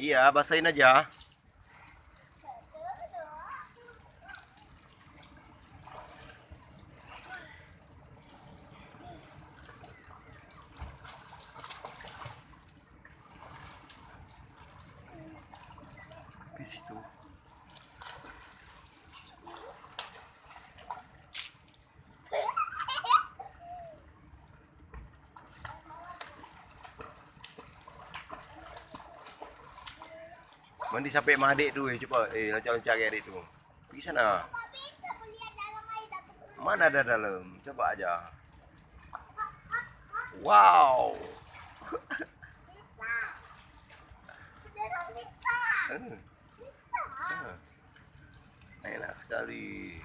Iya, basahin aja. Di situ. Mandi sampai sama adik tu, coba. Loncat-loncat ke adik tu. Pergi sana. Mana ada dalam? Coba aja. Wow. Enak sekali.